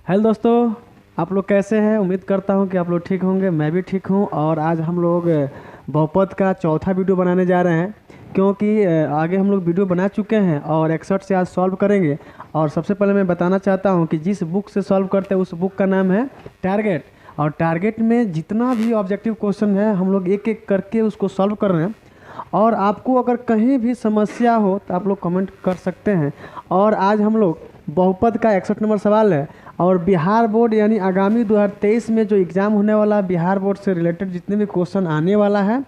Hello दोस्तों, आप लोग कैसे हैं। उम्मीद करता हूं कि आप लोग ठीक होंगे। मैं भी ठीक हूं। और आज हम लोग बहुपद का चौथा वीडियो बनाने जा रहे हैं, क्योंकि आगे हम लोग वीडियो बना चुके हैं और 61 से आज सॉल्व करेंगे। और सबसे पहले मैं बताना चाहता हूं कि जिस बुक से सॉल्व करते हैं उस बुक का नाम है टारगेट। और टारगेट में जितना भी ऑब्जेक्टिव क्वेश्चन है हम लोग एक एक करके उसको सॉल्व कर रहे हैं। और आपको अगर कहीं भी समस्या हो तो आप लोग कमेंट कर सकते हैं। और आज हम लोग बहुपद का 61 नंबर सवाल है। और बिहार बोर्ड यानी आगामी 2023 में जो एग्ज़ाम होने वाला है, बिहार बोर्ड से रिलेटेड जितने भी क्वेश्चन आने वाला है,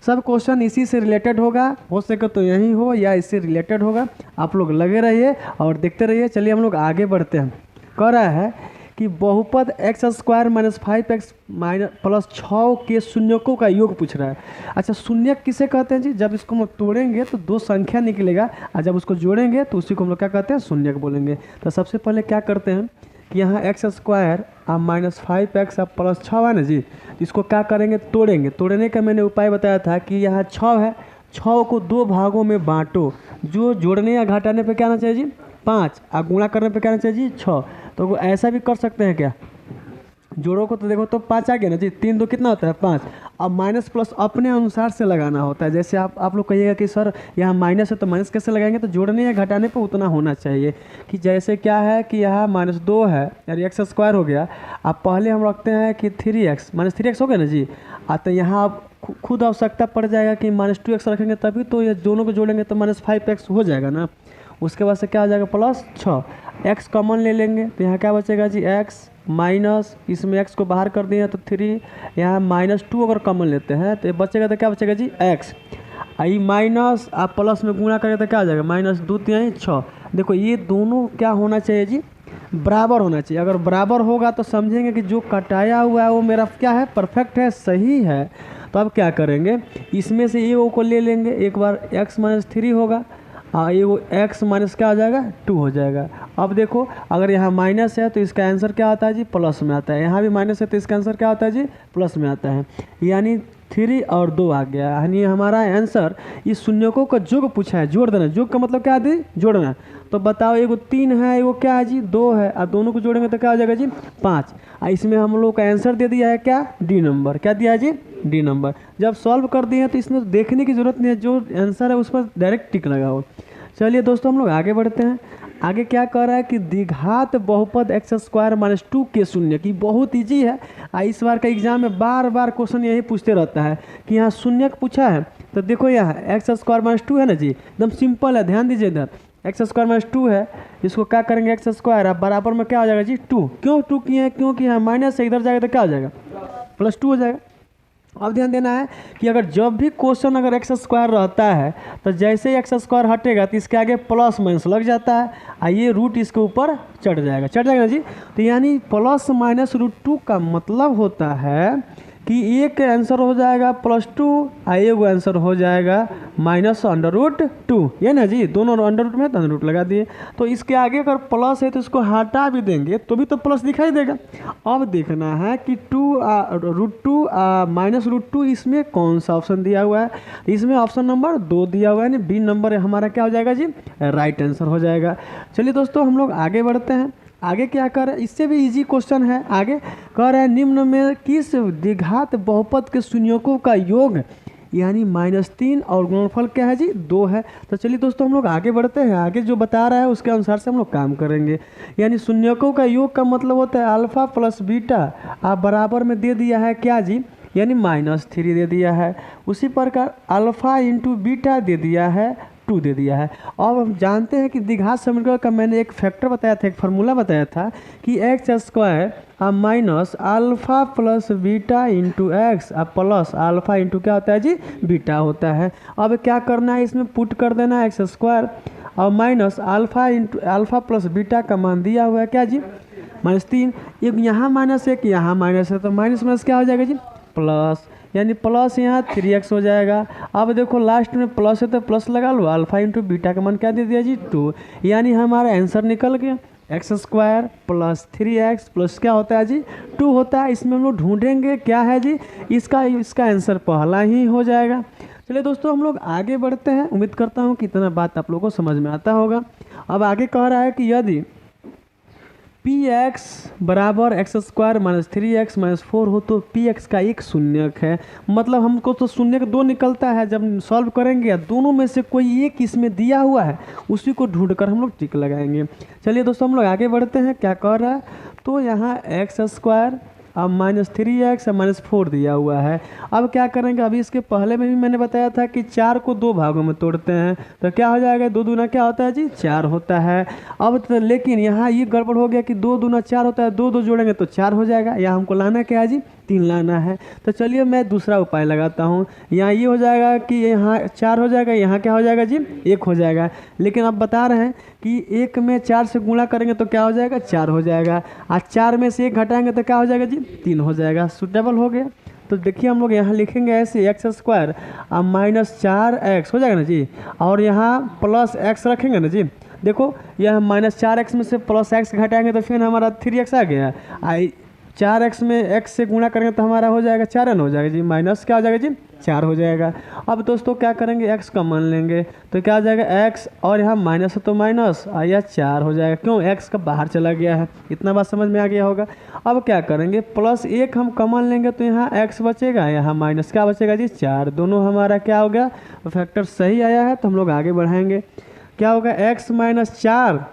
सब क्वेश्चन इसी से रिलेटेड होगा। हो सके तो यही हो या इससे रिलेटेड होगा। आप लोग लगे रहिए और देखते रहिए। चलिए हम लोग आगे बढ़ते हैं। कह रहा है कि बहुपद x square minus 5x minus plus 6 के शून्यकों का योग पूछ रहा है। अच्छा, शून्यक किसे कहते हैं जी? जब इसको हम तोड़ेंगे तो दो संख्या निकलेगा, और जब उसको जोड़ेंगे तो उसी को हम लोग क्या कहते हैं, शून्यक बोलेंगे। तो सबसे पहले क्या करते हैं कि यहाँ एक्स स्क्वायर अब माइनस 5x अब प्लस 6 है ना जी, इसको क्या करेंगे, तोड़ेंगे। तोड़ने का मैंने उपाय बताया था कि यहाँ 6 है, 6 को दो भागों में बांटो। जो जोड़ने या घटाने पे क्या आना चाहिए जी, 5, और गुणा करने पे क्या आना चाहिए जी, 6। तो ऐसा भी कर सकते हैं क्या, जोड़ों को तो देखो तो 5 आ गया ना जी, 3 दो कितना होता है 5। अब माइनस प्लस अपने अनुसार से लगाना होता है। जैसे आप लोग कहिएगा कि सर यहाँ माइनस है तो माइनस कैसे लगाएंगे, तो जोड़ने या घटाने पे उतना होना चाहिए। कि जैसे क्या है कि यहाँ -2 है यार, एक्स स्क्वायर हो गया। अब पहले हम रखते हैं कि 3x -3x हो गया ना जी। तो यहाँ आप खुद आवश्यकता पड़ जाएगा कि -2x रखेंगे, तभी तो ये दोनों को जोड़ेंगे तो -5x हो जाएगा ना। उसके बाद से क्या हो जाएगा, प्लस 6। x कॉमन ले लेंगे तो यहाँ क्या बचेगा जी, x माइनस, इसमें x को बाहर कर दिए तो 3, यहाँ -2 अगर कॉमन लेते हैं तो ये बचेगा, तो क्या बचेगा जी, x। आई माइनस आप प्लस में गुणा करें तो क्या आ जाएगा, -2 3 6। देखो ये दोनों क्या होना चाहिए जी, बराबर होना चाहिए। अगर बराबर होगा तो समझेंगे कि जो कटाया हुआ है वो मेरा क्या है, परफेक्ट है, सही है। तो अब क्या करेंगे, इसमें से ये को ले लेंगे। एक बार x -3 होगा, हाँ ये वो x माइनस क्या हो जाएगा, 2 हो जाएगा। अब देखो अगर यहाँ माइनस है तो इसका आंसर क्या आता है जी, प्लस में आता है। यहाँ भी माइनस है तो इसका आंसर क्या आता है जी, प्लस में आता है। यानी 3 और 2 आ गया। यानी हमारा आंसर इस शून्यकों का योग पूछा है, जोड़ देना। योग का मतलब क्या है, जोड़ना। तो बताओ, एगो 3 है, एगो क्या है जी, 2 है, और दोनों को जोड़ेंगे तो क्या हो जाएगा जी, 5। इसमें हम लोग का आंसर दे दिया है क्या, डी नंबर। क्या दिया है जी, डी नंबर। जब सॉल्व कर दिए तो इसमें देखने की ज़रूरत नहीं है, जो आंसर है उस पर डायरेक्ट टिक लगाओ। चलिए दोस्तों हम लोग आगे बढ़ते हैं। आगे क्या कर रहा है कि द्विघात बहुपद एक्स स्क्वायर -2 के शून्य की, बहुत इजी है। इस बार का एग्जाम में बार बार क्वेश्चन यही पूछते रहता है कि यहाँ शून्यक पूछा है। तो देखो यहाँ एक्स स्क्वायर -2 है ना जी, एकदम सिंपल है। ध्यान दीजिए इधर, एक्स स्क्वायर -2 है, इसको क्या करेंगे, एक्स स्क्वायर अब बराबर में क्या हो जाएगा जी, 2। क्यों 2 किए हैं, क्योंकि यहाँ माइनस से इधर जाएगा तो क्या हो जाएगा, +2 हो जाएगा। अब ध्यान देना है कि अगर जब भी क्वेश्चन अगर एक्स स्क्वायर रहता है तो जैसे ही एक्स स्क्वायर हटेगा तो इसके आगे प्लस माइनस लग जाता है, और ये रूट इसके ऊपर चढ़ जाएगा ना जी। तो यानी प्लस माइनस √2 का मतलब होता है कि एक आंसर हो जाएगा +2 और एक आंसर हो जाएगा -√2। ये ना जी, दोनों अंडर रूट में तो अंडर रूट लगा दिए। तो इसके आगे अगर प्लस है तो इसको हटा भी देंगे तो भी तो प्लस दिखाई देगा। अब देखना है कि √2 -√2 इसमें कौन सा ऑप्शन दिया हुआ है। इसमें ऑप्शन नंबर 2 दिया हुआ है, यानी बी नंबर हमारा क्या हो जाएगा जी, राइट आंसर हो जाएगा। चलिए दोस्तों हम लोग आगे बढ़ते हैं। आगे क्या कर रहे हैं, इससे भी इजी क्वेश्चन है। आगे कह रहे हैं निम्न में किस द्विघात बहुपद के शून्यकों का योग यानी -3 और गुणनफल क्या है जी, 2 है। तो चलिए दोस्तों हम लोग आगे बढ़ते हैं। आगे जो बता रहा है उसके अनुसार से हम लोग काम करेंगे। यानी शून्यकों का योग का मतलब होता है अल्फा प्लस बीटा, आप बराबर में दे दिया है क्या जी, यानी -3 दे दिया है। उसी प्रकार अल्फा इंटू बीटा दे दिया है, 2 दे दिया है। अब हम जानते हैं कि द्विघात समीकरण का मैंने एक फैक्टर बताया था, एक फार्मूला बताया था कि x square minus alpha plus beta into x plus alpha into क्या होता है जी, बीटा होता है। अब क्या करना है, इसमें पुट कर देना है एक्स स्क्वायर और minus alpha into alpha plus beta का मान दिया हुआ है क्या जी, -3। एक यहाँ माइनस एक यहाँ माइनस है, तो माइनस माइनस क्या हो जाएगा जी, प्लस। यानी प्लस यहाँ 3x हो जाएगा। अब देखो लास्ट में प्लस है तो प्लस लगा लो, अल्फा इंटू बीटा का मान क्या दे दिया जी, 2। यानी हमारा आंसर निकल गया x square plus 3x plus क्या होता है जी, 2 होता है। इसमें हम लोग ढूंढेंगे क्या है जी, इसका आंसर पहला ही हो जाएगा। चलिए दोस्तों हम लोग आगे बढ़ते हैं। उम्मीद करता हूँ कि इतना बात आप लोगों को समझ में आता होगा। अब आगे कह रहा है कि यदि पी एक्स बराबर x square minus 3x minus 4 हो तो पी एक्स का एक शून्यक है। मतलब हमको तो शून्यक 2 निकलता है। जब सॉल्व करेंगे दोनों में से कोई एक इसमें दिया हुआ है उसी को ढूंढ कर हम लोग टिक लगाएंगे। चलिए दोस्तों हम लोग आगे बढ़ते हैं। क्या कह रहा है, तो यहाँ एक्स स्क्वायर अब माइनस 3x माइनस 4 दिया हुआ है। अब क्या करेंगे, अभी इसके पहले में भी मैंने बताया था कि 4 को 2 भागों में तोड़ते हैं तो क्या हो जाएगा, 2 दूना क्या होता है जी 4 होता है। अब तो लेकिन यहाँ ये गड़बड़ हो गया कि 2 दूना 4 होता है, 2 2 जोड़ेंगे तो 4 हो जाएगा। यहाँ हमको लाना क्या है जी 3 लाना है। तो चलिए मैं दूसरा उपाय लगाता हूँ। यहाँ ये हो जाएगा कि यहाँ 4 हो जाएगा, यहाँ क्या हो जाएगा जी 1 हो जाएगा। लेकिन अब बता रहे हैं कि 1 में 4 से गुणा करेंगे तो क्या हो जाएगा 4 हो जाएगा, और 4 में से 1 घटाएंगे तो क्या हो जाएगा जी 3 हो जाएगा। सूटेबल हो गया। तो देखिए हम लोग यहाँ लिखेंगे ऐसे एक्स स्क्वायर अब माइनस 4x हो जाएगा ना जी, और यहाँ प्लस x रखेंगे ना जी। देखो यह माइनस 4x में से प्लस x घटाएंगे तो फिर हमारा 3x आ गया। 4x में x से गुणा करेंगे तो हमारा हो जाएगा 4n हो जाएगा जी, माइनस क्या हो जाएगा जी 4 हो जाएगा। अब दोस्तों क्या करेंगे, x का मान लेंगे तो क्या हो जाएगा x, और यहाँ माइनस है तो माइनस, और यह 4 हो जाएगा। क्यों, x का बाहर चला गया है। इतना बात समझ में आ गया होगा। अब क्या करेंगे, प्लस 1 हम कॉमन लेंगे तो यहाँ x बचेगा, यहाँ माइनस क्या बचेगा जी 4। दोनों हमारा क्या हो गया, फैक्टर सही आया है। तो हम लोग आगे बढ़ाएंगे। क्या होगा, x माइनस 4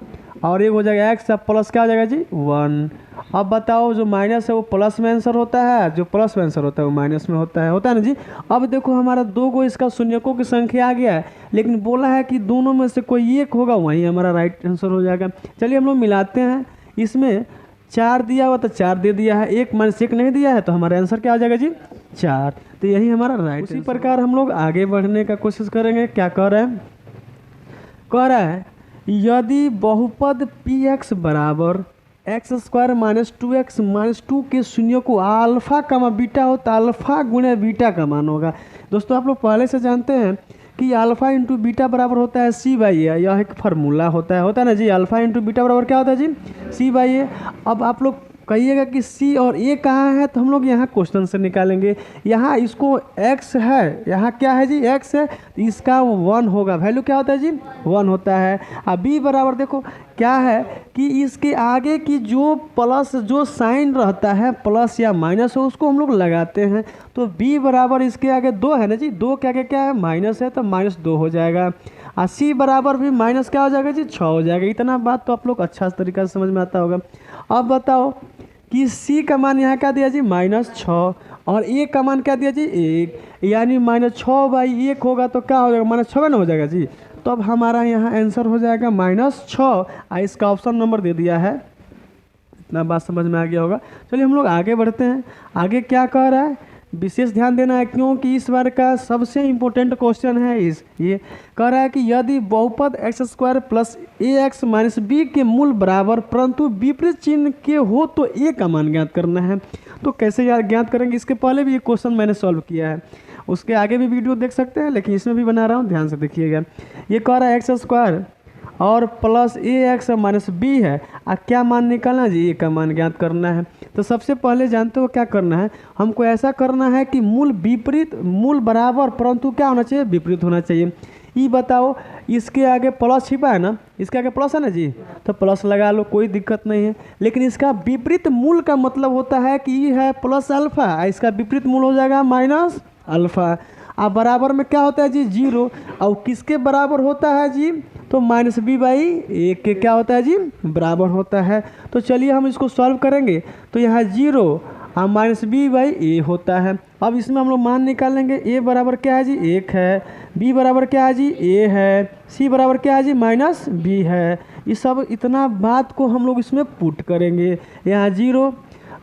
और एक हो जाएगा x प्लस क्या हो जाएगा जी 1। अब बताओ जो माइनस है वो प्लस में आंसर होता है, जो प्लस में आंसर होता है वो माइनस में होता है ना जी। अब देखो हमारा 2 गो इसका शून्यकों की संख्या आ गया है, लेकिन बोला है कि दोनों में से कोई एक होगा, वही हमारा राइट आंसर हो जाएगा। चलिए हम लोग मिलाते हैं। इसमें 4 दिया हुआ तो 4 दे दिया है, 1 माइनस 1 नहीं दिया है तो हमारा आंसर क्या हो जाएगा जी 4। तो यही हमारा राइट। उसी प्रकार हम लोग आगे बढ़ने का कोशिश करेंगे। क्या कह रहे हैं, कह रहा है यदि बहुपद पी एक्स बराबर x square minus 2x minus 2 के शून्य को अल्फा कमा बीटा हो तो अल्फा गुणे बीटा का मान होगा। दोस्तों आप लोग पहले से जानते हैं कि अल्फा इंटू बीटा बराबर होता है c/a। यह एक फार्मूला होता है ना जी। अल्फा इंटू बीटा बराबर क्या होता है जी c/a। अब आप लोग कहिएगा कि c और a कहाँ है, तो हम लोग यहाँ क्वेश्चन से निकालेंगे। यहाँ इसको x है, यहाँ क्या है जी x है, तो इसका 1 होगा। वैल्यू क्या होता है जी 1 होता है। अब b बराबर देखो क्या है कि इसके आगे की जो प्लस जो साइन रहता है प्लस या माइनस हो उसको हम लोग लगाते हैं। तो b बराबर इसके आगे 2 है ना जी, 2 के आगे क्या है माइनस है तो माइनस 2 हो जाएगा। और c बराबर भी माइनस क्या हो जाएगा जी 6 हो जाएगा। इतना बात तो आप लोग अच्छा तरीका से समझ में आता होगा। अब बताओ कि c का मान यहाँ क्या दिया जी -6 और a का मान क्या दिया जी 1, यानी -6/1 होगा तो क्या हो जाएगा -6 ना हो जाएगा जी। तो अब हमारा यहाँ आंसर हो जाएगा -6। इसका ऑप्शन नंबर दे दिया है। इतना बात समझ में आ गया होगा। चलिए हम लोग आगे बढ़ते हैं। आगे क्या कह रहा है, विशेष ध्यान देना है क्योंकि इस बार का सबसे इम्पोर्टेंट क्वेश्चन है। ये कह रहा है कि यदि बहुपद x square plus ax minus b के मूल बराबर परंतु विपरीत चिन्ह के हो तो a का मान ज्ञात करना है। तो कैसे यार ज्ञात करेंगे, इसके पहले भी ये क्वेश्चन मैंने सॉल्व किया है, उसके आगे भी वीडियो देख सकते हैं, लेकिन इसमें भी बना रहा हूँ, ध्यान से देखिएगा। ये कह रहा है एक्स स्क्वायर और प्लस ax माइनस बी है, क्या मान निकालना जी a का मान ज्ञात करना है। तो सबसे पहले जानते हो क्या करना है, हमको ऐसा करना है कि मूल विपरीत मूल बराबर परंतु क्या होना चाहिए विपरीत होना चाहिए। ये बताओ इसके आगे प्लस छिपा है ना, इसके आगे प्लस है ना जी, तो प्लस लगा लो कोई दिक्कत नहीं है। लेकिन इसका विपरीत मूल का मतलब होता है कि ये है प्लस अल्फा, इसका विपरीत मूल हो जाएगा माइनस अल्फा। अब बराबर में क्या होता है जी 0, और किसके बराबर होता है जी, तो -b/1 के क्या होता है जी बराबर होता है। तो चलिए हम इसको सॉल्व करेंगे। तो यहाँ 0 और -b/a होता है। अब इसमें हम लोग मान निकालेंगे। a बराबर क्या है जी 1 है, b बराबर क्या है जी a है, c बराबर क्या है जी -b है। ये सब इतना बात को हम लोग इसमें पुट करेंगे। यहाँ 0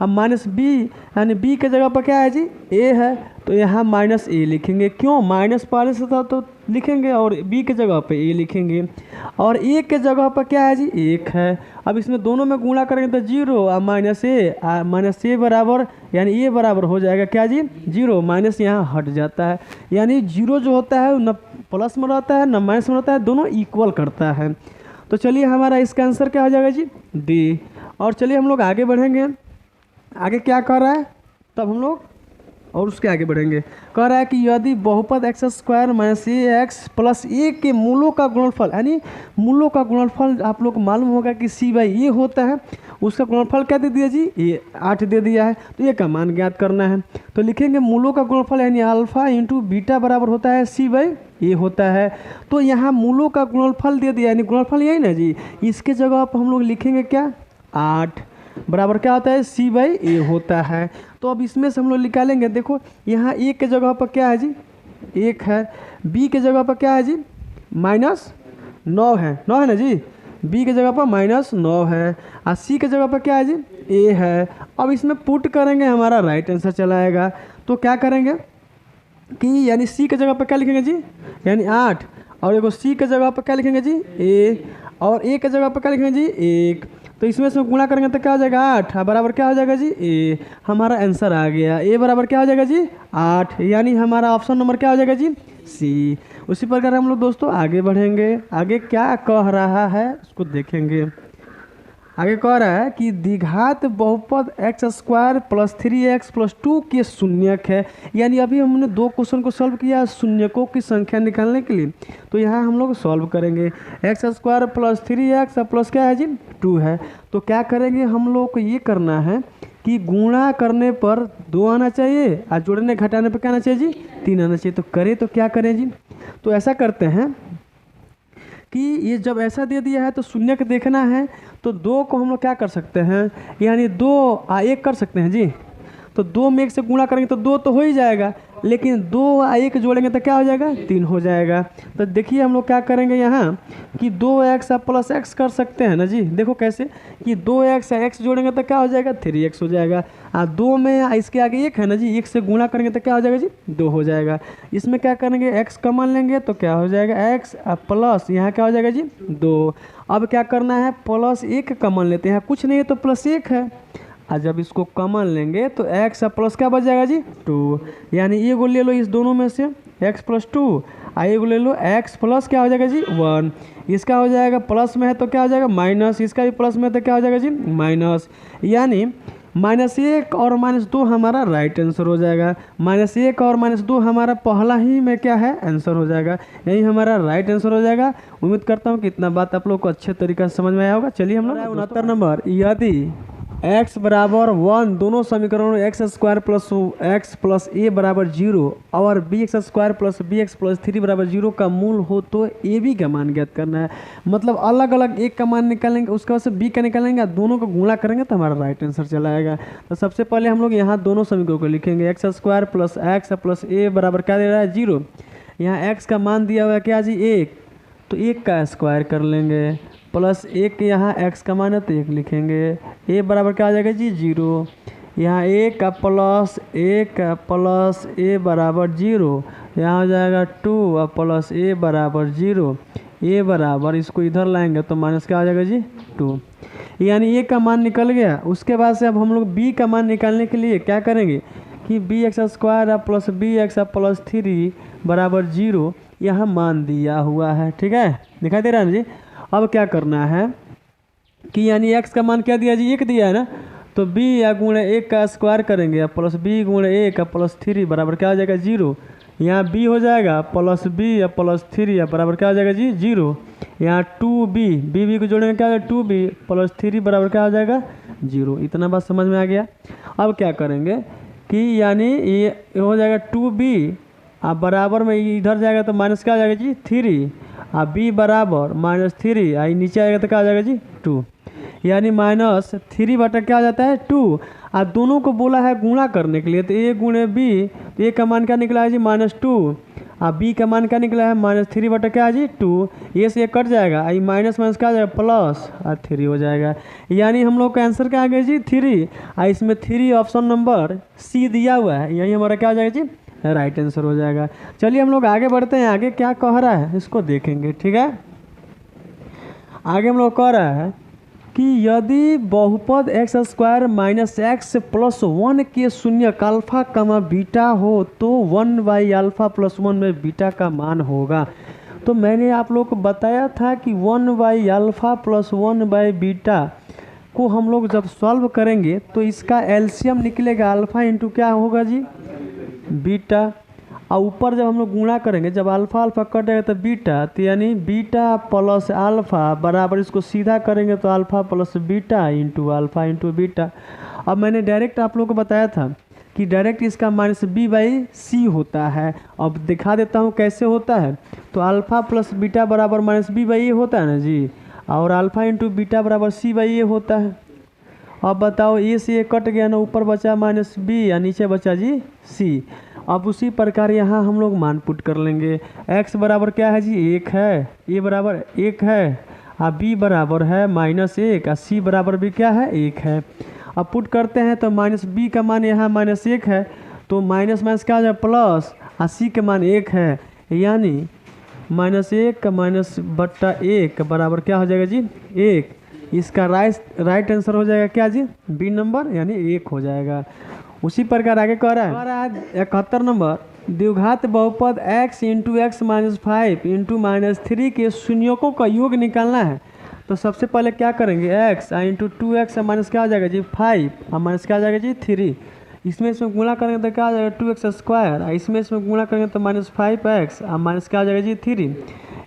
अब -b यानी b के जगह पर क्या है जी a है, तो यहाँ -a लिखेंगे। क्यों, माइनस पहले से था तो लिखेंगे और b के जगह पे a लिखेंगे, और a के जगह पर क्या है जी 1 है। अब इसमें दोनों में गुणा करेंगे तो 0 और -a बराबर यानी a बराबर हो जाएगा क्या जी 0, माइनस यहाँ हट जाता है। यानी 0 जो होता है न प्लस में रहता है न माइनस में रहता है, दोनों इक्वल करता है। तो चलिए हमारा इसका आंसर क्या हो जाएगा जी D। और चलिए हम लोग आगे बढ़ेंगे। आगे क्या कर रहा है, तब हम लोग और उसके आगे बढ़ेंगे। कह रहा है कि यदि बहुपद एक्स स्क्वायर माइनस ए एक्स प्लस ए के मूलों का गुणनफल, यानी मूलों का गुणनफल आप लोग को मालूम होगा कि सी बाई ए होता है, उसका गुणनफल क्या दे दिया जी, ये 8 दे दिया है, तो ये का मान ज्ञात करना है। तो लिखेंगे मूलों का गुणनफल यानी अल्फा इंटू बीटा बराबर होता है सी बाई ए होता है। तो यहाँ मूलों का गुणनफल दे दिया, यानी गुणनफल यही ना जी, इसके जगह पर हम लोग लिखेंगे क्या 8 बराबर क्या होता है सी बाई ए होता है। तो अब इसमें से हम लोग निकालेंगे, देखो यहाँ ए के जगह पर क्या है जी 1 है, बी के जगह पर क्या है जी -9 है, 9 है ना जी, बी के जगह पर -9 है, और सी के जगह पर क्या है जी ए है। अब इसमें पुट करेंगे हमारा राइट आंसर चला आएगा। तो क्या करेंगे कि यानी सी के जगह पर क्या लिखेंगे जी यानी 8, और देखो सी के जगह पर क्या लिखेंगे जी ए, और ए के जगह पर क्या लिखेंगे जी 1। तो इसमें से गुणा करेंगे तो क्या हो जाएगा 8 बराबर क्या हो जाएगा जी ए। हमारा आंसर आ गया, ए बराबर क्या हो जाएगा जी 8, यानी हमारा ऑप्शन नंबर क्या हो जाएगा जी सी। उसी प्रकार हम लोग दोस्तों आगे बढ़ेंगे, आगे क्या कह रहा है उसको देखेंगे। आगे कह रहा है कि द्विघात बहुपद x square plus 3x plus 2 के शून्यक है, यानी अभी हमने 2 क्वेश्चन को सॉल्व किया शून्यकों की संख्या निकालने के लिए। तो यहाँ हम लोग सॉल्व करेंगे, x square plus 3x plus क्या है जी 2 है। तो क्या करेंगे हम लोग को ये करना है कि गुणा करने पर 2 आना चाहिए और जोड़ने घटाने पर क्या आना चाहिए जी 3 आना चाहिए। तो करें तो क्या करें जी, तो ऐसा करते हैं कि ये जब ऐसा दे दिया है तो शून्य का देखना है, तो 2 को हम लोग क्या कर सकते हैं यानी 2 1 कर सकते हैं जी। तो 2 में 1 से गुणा करेंगे तो 2 तो हो ही जाएगा, लेकिन 2 और 1 जोड़ेंगे तो क्या हो जाएगा 3 हो जाएगा। तो देखिए हम लोग क्या करेंगे यहाँ कि 2x प्लस x कर सकते हैं ना जी। देखो कैसे कि 2x या x जोड़ेंगे तो क्या हो जाएगा 3x हो जाएगा, और 2 में इसके आगे 1 है ना जी, 1 से गुणा करेंगे तो क्या हो जाएगा जी 2 हो जाएगा। इसमें क्या करेंगे x कॉमन लेंगे तो क्या हो जाएगा x प्लस यहाँ क्या हो जाएगा जी 2। अब क्या करना है प्लस 1 कॉमन लेते हैं, कुछ नहीं है तो प्लस 1 है, और जब इसको कॉमन लेंगे तो x प्लस क्या बच जाएगा जी 2, यानी ये को ले लो इस दोनों में से x प्लस 2, और ये को ले लो x प्लस क्या हो जाएगा जी 1। इसका हो जाएगा प्लस में है तो क्या हो जाएगा माइनस, इसका भी प्लस में है तो क्या हो जाएगा जी माइनस, यानी -1 और -2 हमारा राइट आंसर हो जाएगा। -1 और -2 हमारा पहला ही में क्या है आंसर हो जाएगा, यही हमारा राइट आंसर हो जाएगा। उम्मीद करता हूँ कि इतना बात आप लोग को अच्छे तरीके से समझ में आया होगा। चलिए हम लोग 69 नंबर, यदि x बराबर 1 दोनों समीकरणों x square plus x plus a बराबर 0 और bx square plus bx plus 3 बराबर 0 का मूल हो तो ए बी का मान ज्ञात करना है। मतलब अलग अलग एक का मान निकालेंगे, उसके बाद से बी का निकालेंगे, दोनों को गुणा करेंगे तो हमारा राइट आंसर चला आएगा। तो सबसे पहले हम लोग यहाँ दोनों समीकरणों को लिखेंगे, एक्स स्क्वायर प्लस ए बराबर क्या दे रहा है 0, यहाँ x का मान दिया हुआ है क्या जी 1, तो 1 का स्क्वायर कर लेंगे, प्लस 1 यहाँ x का मान है तो 1 लिखेंगे, a बराबर क्या आ जाएगा जी 0, यहाँ 1 का प्लस a बराबर 0, यहाँ हो जाएगा 2 और प्लस a बराबर 0, a बराबर इसको इधर लाएंगे तो माइनस क्या आ जाएगा जी 2, यानी a का मान निकल गया। उसके बाद से अब हम लोग b का मान निकालने के लिए क्या करेंगे कि bx square plus bx plus 3 बराबर 0 यहाँ मान दिया हुआ है, ठीक है दिखाई दे रहा है ना जी। अब क्या करना है कि यानी x का मान क्या दिया जी 1 दिया है ना, तो b या गुणे 1 का स्क्वायर करेंगे प्लस b गुणे 1 प्लस 3 बराबर क्या हो जाएगा 0, यहाँ b हो जाएगा प्लस b या प्लस 3 बराबर क्या हो जाएगा जी 0, यहाँ 2b को जोड़ेंगे क्या हो जाएगा 2b प्लस 3 बराबर क्या हो जाएगा 0। इतना बात समझ में आ गया। अब क्या करेंगे कि यानी ये हो जाएगा 2b अब बराबर में इधर जाएगा तो माइनस क्या आ जाएगा जी 3, और b बराबर -3 आई नीचे आएगा तो क्या आ जाएगा जी 2, यानी -3 बटा क्या आ जाता है 2, और दोनों को बोला है गुणा करने के लिए तो a गुणे b, तो a का मान क्या निकला है जी -2, और b का मान क्या निकला है -3 बटा क्या है जी 2, ये से कट जाएगा आई माइनस माइनस क्या आ जाएगा प्लस और 3 हो जाएगा, यानी हम लोग का आंसर क्या आ गया जी 3, और इसमें 3 ऑप्शन नंबर सी दिया हुआ है, यही हमारा क्या आ जाएगा जी राइट आंसर हो जाएगा। चलिए हम लोग आगे बढ़ते हैं, आगे क्या कह रहा है इसको देखेंगे, ठीक है। आगे हम लोग कह रहा है कि यदि बहुपद x square minus x plus 1 के शून्यक अल्फा कमा बीटा हो तो 1/α+1 में बीटा का मान होगा। तो मैंने आप लोग को बताया था कि 1/α+1/बीटा को हम लोग जब सॉल्व करेंगे तो इसका एलसीएम निकलेगा अल्फा इंटू क्या होगा जी बीटा, और ऊपर जब हम लोग गुणा करेंगे, जब अल्फ़ा अल्फ़ा कट जाएगा तो बीटा, तो यानी बीटा प्लस अल्फ़ा बराबर, इसको सीधा करेंगे तो alpha plus beta into alpha into beta. अब मैंने डायरेक्ट आप लोगों को बताया था कि डायरेक्ट इसका माइनस बी बाई सी होता है। अब दिखा देता हूँ कैसे होता है। तो अल्फ़ा प्लस बीटा बराबर माइनस बी बाई ए होता है ना जी, और अल्फ़ा इंटू बीटा बराबर सी बाई ए होता है। अब बताओ, ए से ए कट गया ना, ऊपर बचा माइनस बी या नीचे बचा जी सी। अब उसी प्रकार यहाँ हम लोग मान पुट कर लेंगे। x बराबर क्या है जी, 1 है, a बराबर 1 है, और b बराबर है -1, और c बराबर भी क्या है, 1 है। अब पुट करते हैं तो माइनस b का मान यहाँ -1 है, तो माइनस माइनस क्या हो जाएगा प्लस, और c का मान 1 है, यानी -1 का -1 बराबर क्या हो जाएगा जी 1। इसका राइट आंसर हो जाएगा क्या जी, बी नंबर, यानी 1 हो जाएगा। उसी प्रकार आगे कह रहा है 71 नंबर, द्विघात बहुपद x into x minus 5 into -3 के शून्यकों का योग निकालना है। तो सबसे पहले क्या करेंगे, x इंटू 2x माइनस क्या हो जाएगा जी 5, और माइनस क्या हो जाएगा जी 3। इसमें गुणा करेंगे तो क्या हो जाएगा 2x स्क्वायर, और इसमें गुणा करेंगे तो -5x, और माइनस क्या हो जाएगा जी 3।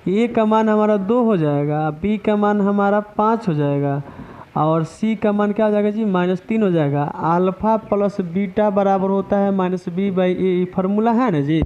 a का मान हमारा 2 हो जाएगा, b का मान हमारा 5 हो जाएगा, और c का मान क्या हो जाएगा जी -3 हो जाएगा। अल्फ़ा प्लस बीटा बराबर होता है -b बाई ए, फार्मूला है ना जी।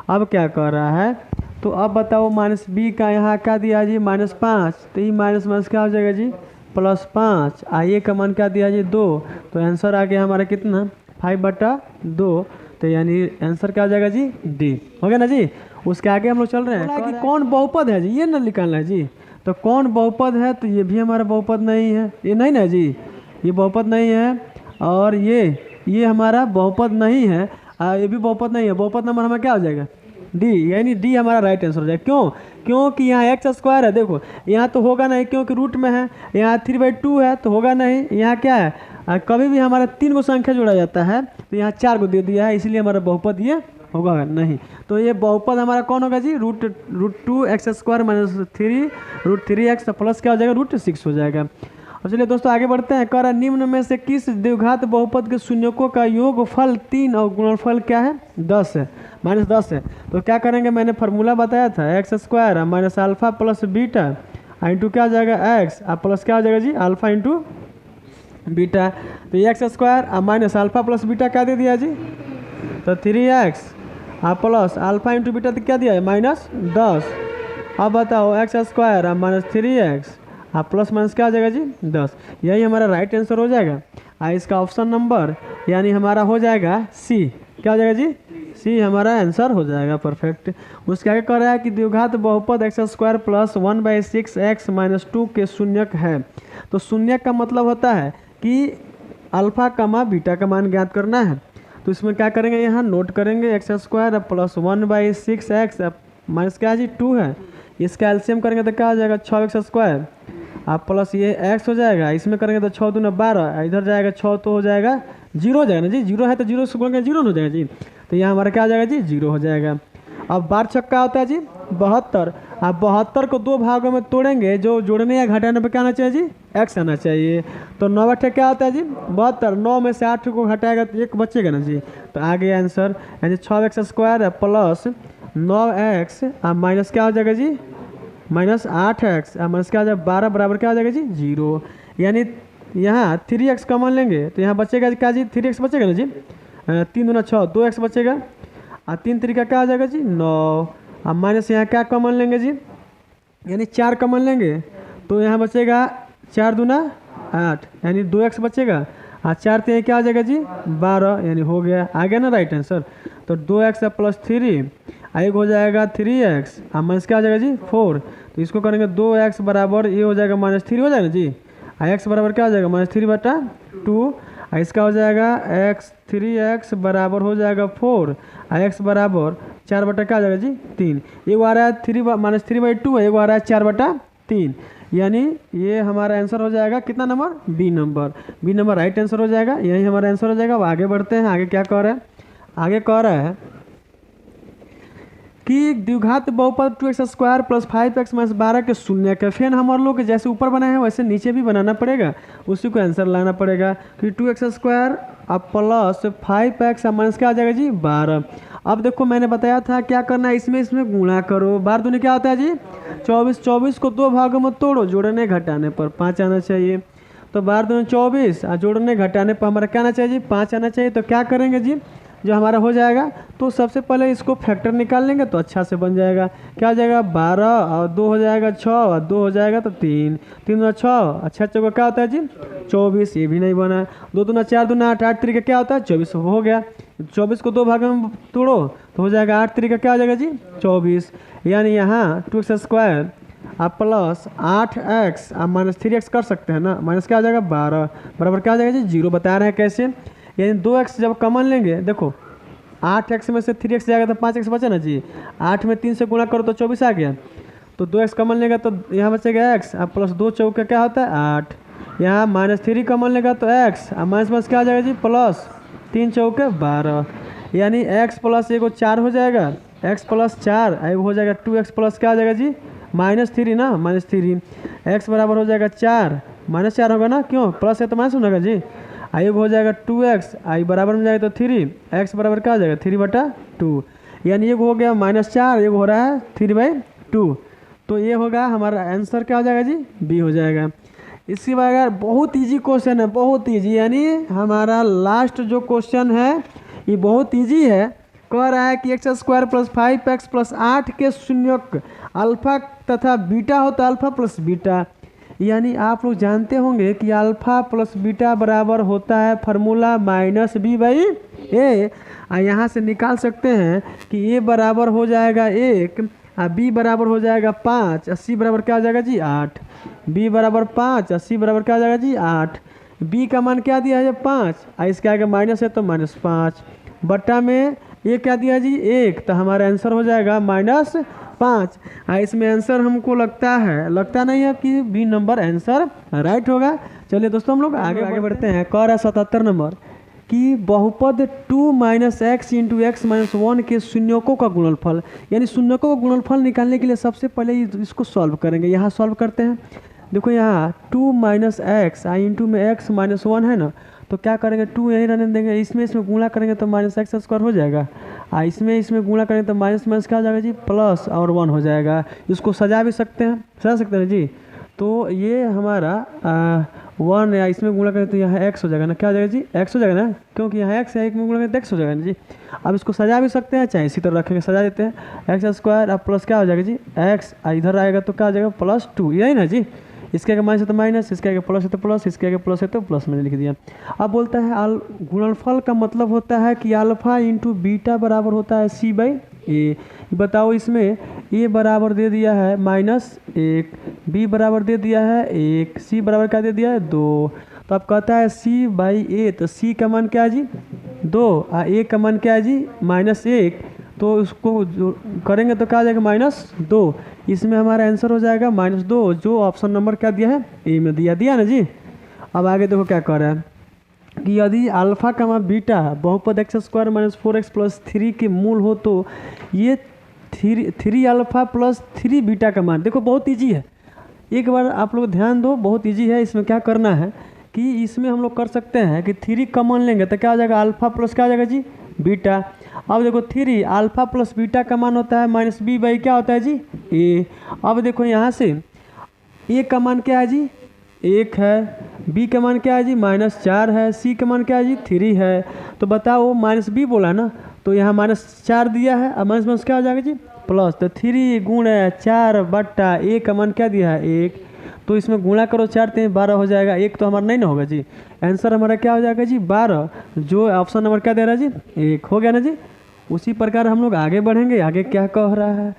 अब क्या कर रहा है, तो अब बताओ -b का यहाँ क्या दिया जी -5, तो ये माइनस माइनस क्या हो जाएगा जी +5, a का मान क्या दिया जी 2, तो आंसर आ गया हमारा कितना 5/2, तो यानी आंसर क्या हो जाएगा जी डी। हो गया ना जी। उसके आगे हम लोग चल रहे हैं कि कौन बहुपद है जी, ये ना निकालना है जी। तो कौन बहुपद है, तो ये भी हमारा बहुपद नहीं है, ये नहीं ना जी, ये बहुपद नहीं है, और ये हमारा बहुपद नहीं है, ये भी बहुपद नहीं है। बहुपद नंबर हमारा क्या हो जाएगा डी, यानी डी हमारा राइट आंसर हो जाएगा। क्यों, क्योंकि यहाँ एक्स स्क्वायर है, देखो यहाँ तो होगा नहीं क्योंकि रूट में है, यहाँ 3/2 है तो होगा नहीं, यहाँ क्या है कभी भी हमारा 3 को संख्या जोड़ा जाता है तो यहाँ 4 को दे दिया है, इसलिए हमारा बहुपद ये होगा नहीं। तो ये बहुपद हमारा कौन होगा जी, √2x² माइनस 3 √3x प्लस क्या हो जाएगा √6 हो जाएगा। और चलिए दोस्तों आगे बढ़ते हैं। कह रहा निम्न में से किस द्विघात बहुपद के शून्यकों का योगफल 3 और गुणनफल क्या है 10 है, -10 है। तो क्या करेंगे, मैंने फार्मूला बताया था x² minus alpha plus beta into क्या हो जाएगा x, प्लस क्या हो जाएगा जी अल्फ़ा इंटू बीटा। तो x² minus alpha plus beta क्या दे दिया जी, तो 3x plus alpha into beta तो क्या दिया है -10। अब बताओ x² minus 3x plus minus क्या हो जाएगा जी 10, यही हमारा राइट आंसर हो जाएगा। इसका ऑप्शन नंबर यानी हमारा हो जाएगा सी, क्या हो जाएगा जी सी हमारा आंसर हो जाएगा, परफेक्ट। उसके आगे कह रहा है कि द्विघात बहुपद x² प्लस 1/6x माइनस 2 के शून्यक है। तो शून्यक का मतलब होता है कि अल्फ़ा कमा बीटा का मान ज्ञात करना है। तो इसमें क्या करेंगे, यहाँ नोट करेंगे x² प्लस 1/6x माइनस क्या है जी 2 है, इसका एलसीएम करेंगे तो क्या हो जाएगा 6x² प्लस ये x हो जाएगा, इसमें करेंगे तो 6 दूना 12, इधर जाएगा 6 तो हो जाएगा 0 हो जाएगा ना जी, 0 है तो 0 से गुणा 0 हो जाएगा जी, तो यहाँ हमारा क्या हो जाएगा जी 0 हो जाएगा। अब 12 छक्का होता है जी 72, आप 72 को 2 भागों में तोड़ेंगे, जो जोड़ने या घटाने पर क्या आना चाहिए जी x आना चाहिए। तो 9 क्या होता है जी 72, 9 में से 8 को घटाएगा तो 1 बचेगा ना जी, तो आ गया आंसर यानी 6x² प्लस 9x माइनस क्या हो जाएगा जी -8x माइनस क्या हो जाएगा 12 बराबर क्या हो जाएगा जी 0। यानी यहाँ 3x कॉमन लेंगे तो यहाँ बचेगा क्या जी 3x बचेगा ना जी, 3 दूना 6 2x बचेगा, 3 3 क्या हो जाएगा जी 9, माइनस यहाँ क्या कॉमन लेंगे जी यानी 4 कॉमन लेंगे तो यहाँ बचेगा 4 दूना 8 यानी 2x बचेगा, 4 3 क्या हो जाएगा जी 12, यानी हो गया, आ गया ना राइट आंसर। तो 2x प्लस 3 एक हो जाएगा 3x माइनस क्या हो जाएगा जी 4, तो इसको करेंगे 2x बराबर ये हो जाएगा -3 हो जाएगा ना जी, x बराबर क्या हो जाएगा -3/2, इसका हो जाएगा 3x बराबर हो जाएगा 4, x बराबर 4 क्या हो जाएगा जी 3, एक आ रहा है -3/2 है, एक आ रहा है 4/3, यानी ये हमारा आंसर हो जाएगा कितना number B number right answer हो जाएगा, यही हमारा आंसर हो जाएगा। अब आगे बढ़ते हैं, आगे क्या कह रहा है, आगे कह रहा है कि द्विघात बहुपद 2x² प्लस 5x माइनस 12 के शून्य के फिर हम लोग जैसे ऊपर बनाए हैं वैसे नीचे भी बनाना पड़ेगा, उसी को आंसर लाना पड़ेगा कि 2x² प्लस 5x माइनस क्या आ जाएगा जी 12। अब देखो मैंने बताया था क्या करना है, इसमें इसमें गुणा करो, बार दूनी क्या होता है जी 24, 24 को दो भागों में तोड़ो, जोड़ने घटाने पर 5 आना चाहिए। तो बार दूनी 24 और जोड़ने घटाने पर हमारा क्या आना चाहिए जी 5 आना चाहिए। तो क्या करेंगे जी, जो हमारा हो जाएगा तो सबसे पहले इसको फैक्टर निकाल लेंगे तो अच्छा से बन जाएगा। क्या हो जाएगा 12 और 2 हो जाएगा 6 और 2 हो जाएगा तो 3, 3 दूना 6, अच्छा चौका क्या होता है जी 24, ये भी नहीं बना। 2 दूना 4 दूना 8, 8 तरीका क्या होता है 24 हो गया। 24 को दो भागों में तोड़ो तो हो जाएगा 8 तरीका क्या हो जाएगा जी 24, यानी यहाँ 2x² आप प्लस 8x आप -3x कर सकते हैं ना, माइनस क्या हो जाएगा 12 बराबर क्या हो जाएगा जी 0। बता रहे हैं कैसे, यानी 2x जब कॉमन लेंगे, देखो 8x में से 3x जाएगा तो 5x बचा ना जी, 8 में 3 से गुणा करो तो 24 आ गया। तो 2x कॉमन लेगा तो यहाँ बचेगा x, अब प्लस 2 चौका क्या होता है 8, यहाँ -3 कॉमन लेगा तो x, अब माइनस क्या आ जाएगा जी प्लस 3 चौके 12, यानी x प्लस एगो 4 हो जाएगा, x प्लस 4 एगो हो जाएगा 2x प्लस क्या हो जाएगा जी -3 ना, -3 x बराबर हो जाएगा 4, -4 होगा ना, क्यों प्लस है तो माइनस होगा जी। आई हो जाएगा 2x, आई बराबर में जाएगा तो 3, x बराबर क्या हो जाएगा 3/2, यानी एक हो गया -4, एक हो रहा है 3/2। तो ये होगा हमारा आंसर क्या हो जाएगा जी बी हो जाएगा। इसके बाद बहुत इजी क्वेश्चन है, बहुत इजी, यानी हमारा लास्ट जो क्वेश्चन है ये बहुत इजी है। कह रहा है कि x² + 5x + 8 के शून्यक अल्फा तथा बीटा होता है अल्फा प्लस बीटा, यानी आप लोग जानते होंगे कि अल्फा प्लस बीटा बराबर होता है फार्मूला -b/a। यहाँ से निकाल सकते हैं कि a बराबर हो जाएगा 1 और b बराबर हो जाएगा 5 और c बराबर क्या हो जाएगा जी 8। b बराबर 5 और c बराबर क्या हो जाएगा जी 8। b का मान क्या दिया है 5 और इसके आगे माइनस है तो -5 बट्टा में ये क्या दिया जी 1, तो हमारा आंसर हो जाएगा -5। इसमें आंसर हमको लगता नहीं है कि बी नंबर आंसर राइट होगा। चलिए दोस्तों हम लोग आगे बढ़ते हैं। कह रहा है 77 नंबर कि बहुपद 2 - x × x - 1 के शून्यकों का गुणनफल, यानी शून्यकों का गुणनफल निकालने के लिए सबसे पहले इसको सॉल्व करेंगे। यहाँ सॉल्व करते हैं, देखो यहाँ 2 - x इंटू में x - 1 है ना, तो क्या करेंगे 2 यहीं रहने देंगे, इसमें गुणा करेंगे तो -x² हो जाएगा, इसमें गुणा करेंगे तो माइनस क्या हो जाएगा जी प्लस और 1 हो जाएगा। इसको सजा भी सकते हैं, सजा सकते हैं जी। तो ये हमारा 1 या इसमें गुणा करें तो यहाँ x हो जाएगा ना, क्या हो जाएगा जी x हो जाएगा ना, क्योंकि यहाँ x है, एक में गुणा करें तो x हो जाएगा ना जी। अब इसको सजा भी सकते हैं, चाहे इसी तरह रखेंगे, सजा देते हैं x² अब प्लस क्या हो जाएगा जी x, इधर आएगा तो क्या हो जाएगा +2, यही ना जी। इसके आगे माइनस है तो माइनस, इसके आगे प्लस है तो प्लस, इसके आगे प्लस है तो प्लस मैंने लिख दिया। अब बोलता है गुणनफल का मतलब होता है कि अल्फा इंटू बीटा बराबर होता है c/a। बताओ इसमें a बराबर दे दिया है -1, b बराबर दे दिया है 1, c बराबर क्या दे दिया है 2। तो अब कहता है c/a, तो c का मान क्या है जी 2 और a का मान क्या है जी -1, तो उसको जो करेंगे तो क्या आ जाएगा -2। इसमें हमारा आंसर हो जाएगा -2, जो ऑप्शन नंबर क्या दिया है ए में दिया ना जी। अब आगे देखो क्या कह रहा है कि यदि अल्फा का मान बीटा बहुपद x² - 4x + 3 के मूल हो तो ये 3 अल्फा + 3 बीटा का मान, देखो बहुत ईजी है, एक बार आप लोग ध्यान दो, बहुत ईजी है। इसमें क्या करना है कि इसमें हम लोग कर सकते हैं कि 3 कॉमन लेंगे तो क्या हो जाएगा अल्फा प्लस क्या हो जाएगा जी बीटा। अब देखो 3 अल्फा प्लस बीटा का मान होता है -b/ क्या होता है जी a। अब देखो यहाँ से a का मान क्या है जी 1 है, b का मान क्या है जी -4 है, c का मान क्या है जी 3 है। तो बताओ -b बोला ना, तो यहाँ -4 दिया है, अब माइनस क्या हो जाएगा जी प्लस, तो 3 × 4 बट्टा a का मान क्या दिया है 1, तो इसमें गुणा करो 4 3 12 हो जाएगा, 1 तो हमारा नहीं ना होगा जी। आंसर हमारा क्या हो जाएगा जी 12, जो ऑप्शन नंबर क्या दे रहा है जी 1 हो गया ना जी। उसी प्रकार हम लोग आगे बढ़ेंगे। आगे क्या कह रहा है,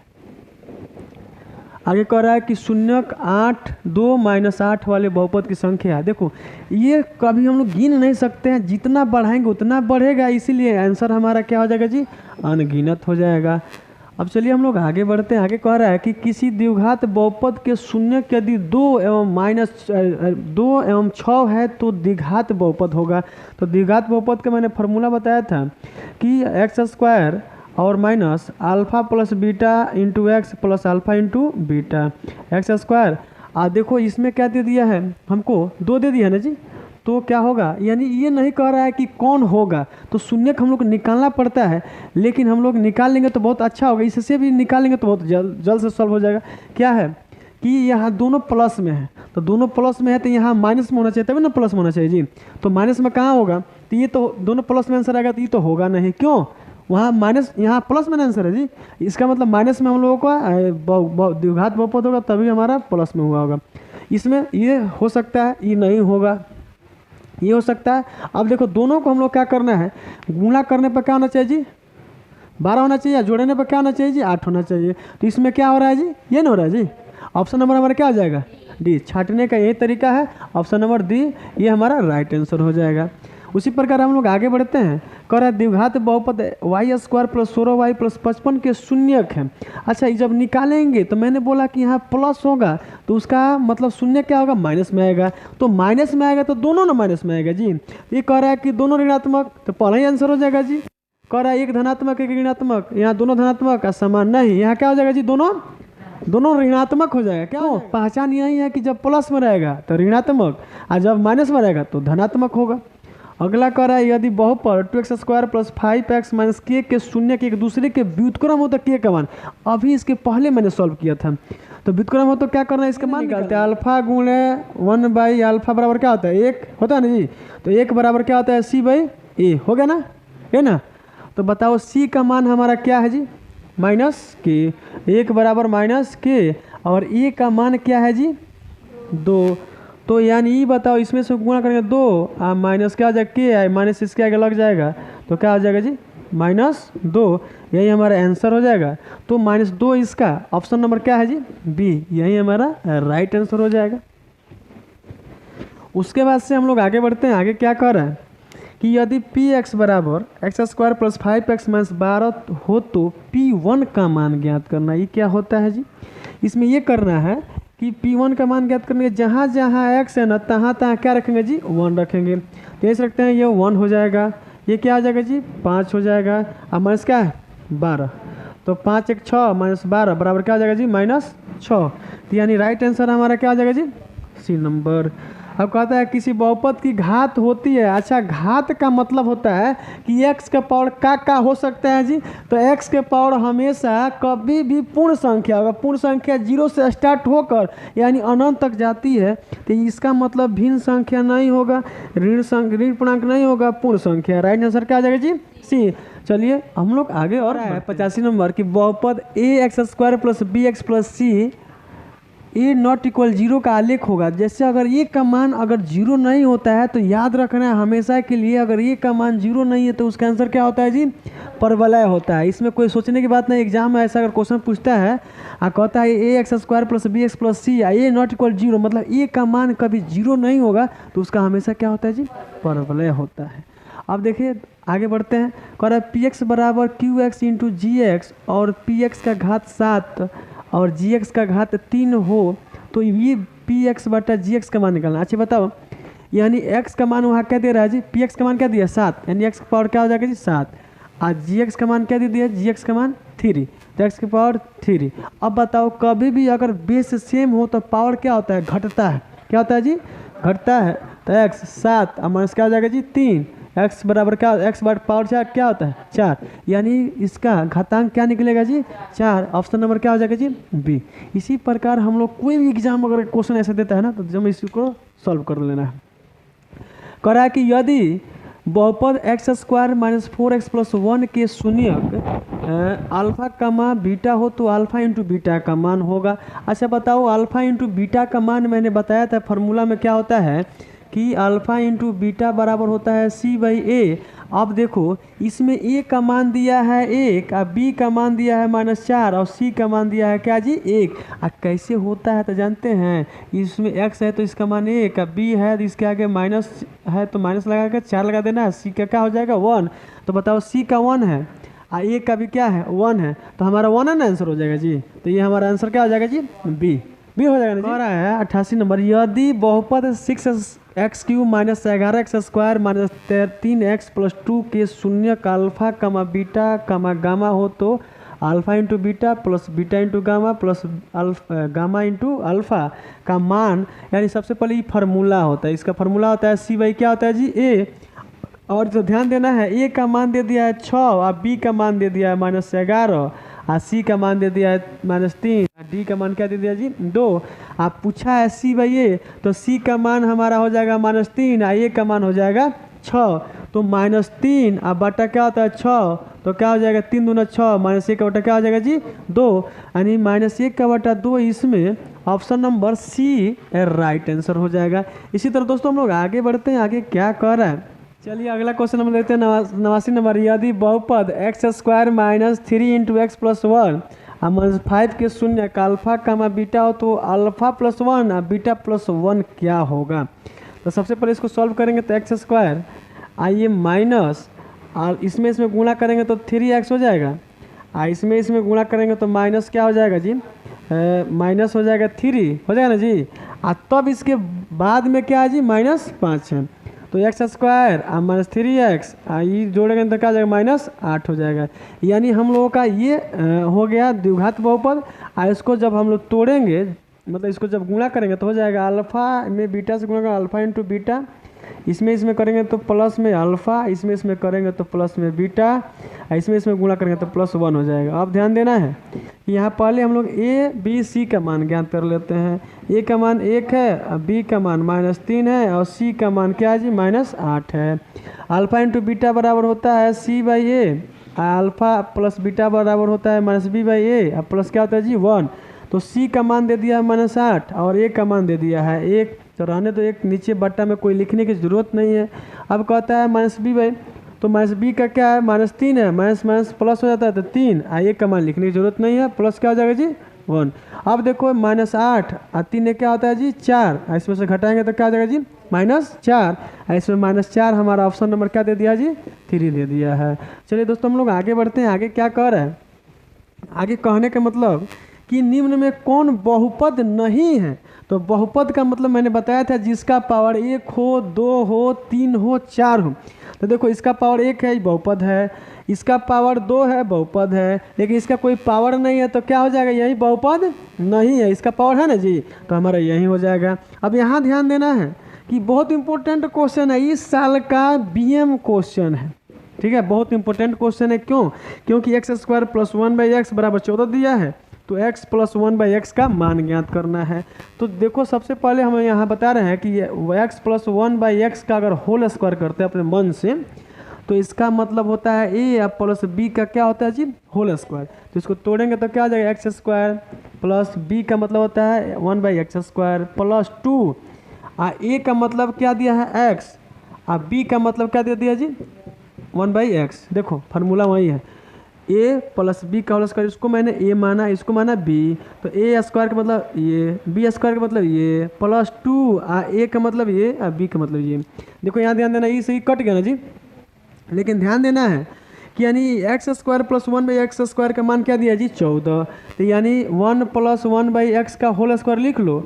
आगे कह रहा है कि शून्यक 8 2 - 8 वाले बहुपद की संख्या है। देखो ये कभी हम लोग गिन नहीं सकते हैं, जितना बढ़ाएंगे उतना बढ़ेगा, इसीलिए आंसर हमारा क्या हो जाएगा जी अनगिनत हो जाएगा। अब चलिए हम लोग आगे बढ़ते हैं। आगे कह रहा है कि किसी द्विघात बहुपद के शून्यक यदि 2 एवं 6 है तो द्विघात बहुपद होगा। तो द्विघात बहुपद का मैंने फार्मूला बताया था कि x² और minus alpha plus beta into x plus alpha into beta x²। देखो इसमें क्या दे दिया है हमको 2 दे दिया है ना जी, तो क्या होगा, यानी ये नहीं कह रहा है कि कौन होगा, तो शून्य हम लोग को निकालना पड़ता है, लेकिन हम लोग निकाल लेंगे तो बहुत अच्छा होगा, इससे भी निकाल लेंगे तो बहुत जल्द से सॉल्व हो जाएगा। क्या है कि यहाँ दोनों प्लस में है, तो दोनों प्लस में है तो यहाँ माइनस में होना चाहिए, तभी ना प्लस में होना चाहिए जी। तो माइनस में कहाँ होगा, तो ये तो दोनों प्लस में आंसर आएगा, तो ये तो होगा नहीं, क्यों, वहाँ माइनस, यहाँ प्लस में आंसर है जी। इसका मतलब माइनस में हम लोगों का द्विघात बहुपद होगा तभी हमारा प्लस में हुआ होगा। इसमें ये हो सकता है, ये नहीं होगा, ये हो सकता है। अब देखो दोनों को हम लोग क्या करना है, गुणा करने पर क्या होना चाहिए जी, 12 होना चाहिए, जोड़ने पर क्या होना चाहिए जी, 8 होना चाहिए। तो इसमें क्या हो रहा है जी, ये नहीं हो रहा है जी। ऑप्शन नंबर हमारा क्या हो जाएगा, डी। छांटने का यही तरीका है, ऑप्शन नंबर डी ये हमारा राइट आंसर हो जाएगा। उसी प्रकार हम लोग आगे बढ़ते हैं। कह रहा है द्विघात बहुपद Y square plus 16y plus 55 के शून्यक है। अच्छा, ये जब निकालेंगे तो मैंने बोला कि यहाँ प्लस होगा तो उसका मतलब शून्य क्या होगा, माइनस में आएगा। तो माइनस में आएगा तो दोनों ना माइनस में आएगा जी। ये कह रहा है कि दोनों ऋणात्मक, तो पहला ही आंसर हो जाएगा जी। कह रहा है एक धनात्मक एक ऋणात्मक, यहाँ दोनों धनात्मक का समान नहीं, यहाँ क्या हो जाएगा जी, दोनों ऋणात्मक हो जाएगा। क्या हो, पहचान यही है कि जब प्लस में रहेगा तो ऋणात्मक और जब माइनस में रहेगा तो धनात्मक होगा। अगला कह रहा है यदि बहुपद 2x square plus 5x minus k के शून्य के एक दूसरे के व्युत्क्रम हो तो k का मान, अभी इसके पहले मैंने सॉल्व किया था। तो व्युत्क्रम हो तो क्या करना है, इसका मान निकालते हैं। अल्फा गुणे 1/α बराबर क्या होता है, 1 होता है ना जी। तो 1 बराबर क्या होता है, c/a हो गया ना, है ना। तो बताओ c का मान हमारा क्या है जी, -k। 1 बराबर -k और a का मान क्या है जी, 2। तो यानी ये बताओ इसमें से गुणा करेंगे 2 माइनस क्या आ जाएगा, के है माइनस इसके आगे लग जाएगा तो क्या हो जाएगा जी, -2। यही हमारा आंसर हो जाएगा। तो -2 इसका ऑप्शन नंबर क्या है जी, बी, यही हमारा राइट आंसर हो जाएगा। उसके बाद से हम लोग आगे बढ़ते हैं। आगे क्या कर रहा है कि यदि px बराबर x square plus 5x minus 12 हो तो p1 का मान ज्ञात करना। ये क्या होता है जी, इसमें ये करना है कि P1 का मान ज्ञात करने के जहाँ जहाँ x है ना तहाँ तहाँ क्या रखेंगे जी, 1 रखेंगे। तो ऐसे रखते हैं, ये 1 हो जाएगा, ये क्या आ जाएगा जी, 5 हो जाएगा और माइनस क्या है 12। तो 5 1 6 माइनस 12 बराबर क्या आ जाएगा जी, -6। तो यानी राइट आंसर हमारा क्या आ जाएगा जी, सी नंबर। अब कहता है किसी बहुपद की घात होती है। अच्छा, घात का मतलब होता है कि x का पावर का हो सकता है जी। तो x के पावर हमेशा कभी भी पूर्ण संख्या होगा। पूर्ण संख्या 0 से स्टार्ट होकर यानी अनंत तक जाती है, तो इसका मतलब भिन्न संख्या नहीं होगा, ऋण पूर्णांक नहीं होगा, पूर्ण संख्या। राइट आंसर क्या आ जाएगा जी, सी। चलिए हम लोग आगे और 85 नंबर की बहुपद ax square plus bx plus c A not equal 0 का आलेख होगा। जैसे अगर ये का मान अगर 0 नहीं होता है तो याद रखना है हमेशा के लिए, अगर ये का मान 0 नहीं है तो उसका आंसर क्या होता है जी, परवलय होता है। इसमें कोई सोचने की बात नहीं। एग्जाम में ऐसा अगर क्वेश्चन पूछता है कहता है a x square plus b x plus c a not equal 0, मतलब ए का मान कभी 0 नहीं होगा तो उसका हमेशा क्या होता है जी, परवलय होता है। अब देखिए आगे बढ़ते हैं। कह रहा है पी एक्स बराबर क्यू एक्स इंटू जी एक्स और पी एक्स का घात 7 और जी एक्स का घात 3 हो तो ये पी एक्स बटा जी एक्स का मान निकालना। अच्छा बताओ, यानी एक्स का मान वहाँ क्या दे रहा है जी, पी एक्स का मान क्या दिया 7, यानी एक्स का पावर क्या हो जाएगा जी 7। आज जी एक्स का मान क्या दे दिया, जी एक्स का मान 3, तो एक्स की पावर 3। अब बताओ कभी भी अगर बेस सेम हो तो पावर क्या होता है, घटता है। क्या होता है जी, घटता है। तो एक्स 7 और माइनस क्या हो जाएगा जी 3, एक्स बराबर क्या, एक्स बट पावर 4 क्या होता है 4, यानी इसका घातांक क्या निकलेगा जी 4। ऑप्शन नंबर क्या हो जाएगा जी, बी। इसी प्रकार हम लोग कोई भी एग्जाम अगर क्वेश्चन ऐसा देता है ना तो जब इसी को सॉल्व कर लेना है। कह रहा है कि यदि बहुपद x square minus 4x plus 1 के शून्यक अल्फा कमा बीटा हो तो अल्फा इंटू बीटा का मान होगा। अच्छा बताओ, अल्फा इंटू बीटा का मान मैंने बताया था फार्मूला में क्या होता है कि अल्फा इंटू बीटा बराबर होता है c/a। अब देखो इसमें a का मान दिया है 1 और b का मान दिया है -4 और c का मान दिया है क्या जी 1। कैसे होता है तो जानते हैं, इसमें x है तो इसका मान 1 और b है तो इसके आगे माइनस है तो माइनस लगा के 4 लगा देना है, c का क्या हो जाएगा 1। तो बताओ c का 1 है और a का भी क्या है 1 है, तो हमारा 1 है ना आंसर हो जाएगा जी। तो ये हमारा आंसर क्या हो जाएगा जी, बी हो जाएगा। कह रहा है 88 नंबर, यदि बहुपद 6x³ minus 11x square minus 3x plus 2 के शून्य का अल्फा कमा बीटा कमा गामा हो तो alpha into beta plus beta into gamma plus gamma into alpha का मान, यानी सबसे पहले ये फार्मूला होता है, इसका फार्मूला होता है सी बाई क्या होता है जी ए, और जो ध्यान देना है ए का मान दे दिया है 6 और बी का मान दे दिया है -11 और सी का मान दे दिया है -3, डी का मान क्या दे दिया जी 2। आप पूछा है सी बाई ए, तो सी का मान हमारा हो जाएगा -3 और ए का मान हो जाएगा 6, तो -3 अब बटा क्या होता है 6, तो क्या हो जाएगा 3 दूना 6 -1 का बटा क्या हो जाएगा जी 2, यानी -1 का बटा 2, इसमें option number C right answer हो जाएगा। इसी तरह दोस्तों हम लोग आगे बढ़ते हैं, आगे क्या कर रहा है, चलिए अगला क्वेश्चन हम लेते हैं 89 नंबर। यदि बहुपद x² - 3 × x + 1 -5 के शून्य का अल्फा कामा बीटा हो तो अल्फा + 1 और बीटा + 1 क्या होगा। तो सबसे पहले इसको सॉल्व करेंगे तो x² आइए माइनस और इसमें गुणा करेंगे तो 3x हो जाएगा, और इसमें गुणा करेंगे तो माइनस क्या हो जाएगा जी, माइनस हो जाएगा 3 हो जाएगा ना जी, और तब इसके बाद में क्या है जी -5 है, तो x² और -3x ये जोड़ेंगे तो क्या हो जाएगा -8 हो जाएगा। यानी हम लोगों का ये हो गया द्विघात बहुपद, और इसको जब हम लोग तोड़ेंगे मतलब इसको जब गुणा करेंगे तो हो जाएगा अल्फ़ा में बीटा से गुणा करेंगे अल्फ़ा इंटू बीटा, इसमें करेंगे तो प्लस में अल्फ़ा, इसमें करेंगे तो प्लस में बीटा, इसमें गुणा करेंगे तो +1 हो जाएगा। अब ध्यान देना है कि यहाँ पहले हम लोग ए बी सी का मान ज्ञात कर लेते हैं। ए का मान 1 है, बी का मान -3 है और सी का मान क्या है जी -8 है। अल्फ़ा इंटू बीटा बराबर होता है c by a, alpha plus beta बराबर होता है -b बाई ए, और प्लस क्या होता है जी 1, तो सी का मान दे दिया है -8 और ए का मान दे दिया है 1, तो रहने तो एक नीचे बट्टा में कोई लिखने की ज़रूरत नहीं है। अब कहता है -b बाई, तो -b का क्या है -3 है, माइनस प्लस हो जाता है तो 3, ए का मान लिखने की ज़रूरत नहीं है, प्लस क्या हो जाएगा जी 1। अब देखो -8 और 3 क्या होता है जी 4, इसमें से घटाएंगे तो क्या हो जाएगा जी -4, इसमें -4 हमारा ऑप्शन नंबर क्या दे दिया जी 3 दे दिया है। चलिए दोस्तों हम लोग आगे बढ़ते हैं, आगे क्या कर रहे हैं, आगे कहने का मतलब कि निम्न में कौन बहुपद नहीं है। तो बहुपद का मतलब मैंने बताया था जिसका पावर 1 हो 2 हो 3 हो 4 हो। तो देखो इसका पावर 1 है बहुपद है, इसका पावर 2 है बहुपद है, लेकिन इसका कोई पावर नहीं है तो क्या हो जाएगा यही बहुपद नहीं है, इसका पावर है ना जी, तो हमारा यही हो जाएगा। अब यहाँ ध्यान देना है कि बहुत इंपॉर्टेंट क्वेश्चन है, इस साल का BM क्वेश्चन है, ठीक है, बहुत इंपॉर्टेंट क्वेश्चन है। क्यों? क्योंकि x² + 1/x = 14 दिया है, तो x + 1/x का मान ज्ञात करना है। तो देखो सबसे पहले हम यहाँ बता रहे हैं कि x + 1/x का अगर होल स्क्वायर करते हैं अपने मन से, तो इसका मतलब होता है a प्लस b का क्या होता है जी होल स्क्वायर, तो इसको तोड़ेंगे तो क्या हो जाएगा x² प्लस b का मतलब होता है 1/x² प्लस 2, a का मतलब क्या दिया है x, और b का मतलब क्या दे दिया जी 1/x। देखो फार्मूला वही है, a प्लस b का होल स्क्वायर, इसको मैंने a माना, इसको माना b, तो a² का मतलब ये, b² का मतलब ये, प्लस 2 a का मतलब ये और b का मतलब ये। देखो यहाँ ध्यान देना, ये सही कट गया ना जी, लेकिन ध्यान देना है कि यानी x² + 1/x² का मान क्या दिया जी 14, तो यानी 1 + 1/x का होल स्क्वायर लिख लो,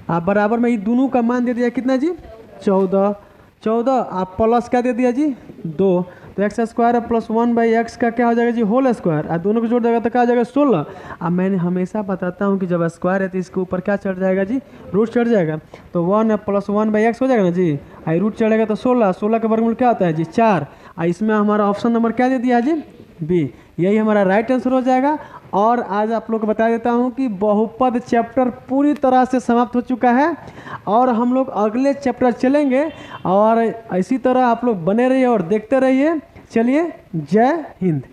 आप बराबर में ये दोनों का मान दे दिया कितना जी 14 आप प्लस क्या दे दिया जी 2, तो x² + 1/x का क्या हो जाएगा जी होल स्क्वायर, और दोनों को जोड़ देगा तो क्या हो जाएगा 16। अब मैंने हमेशा बताता हूँ कि जब स्क्वायर है तो इसके ऊपर क्या चढ़ जाएगा जी रूट चढ़ जाएगा, तो 1 + 1/x हो जाएगा ना जी, आई रूट चढ़ेगा तो 16 का वर्गमूल क्या होता है जी 4, इसमें हमारा ऑप्शन नंबर क्या दे दिया जी बी, यही हमारा राइट आंसर हो जाएगा। और आज आप लोग को बता देता हूँ कि बहुपद चैप्टर पूरी तरह से समाप्त हो चुका है, और हम लोग अगले चैप्टर चलेंगे, और इसी तरह आप लोग बने रहिए और देखते रहिए। चलिए, जय हिंद।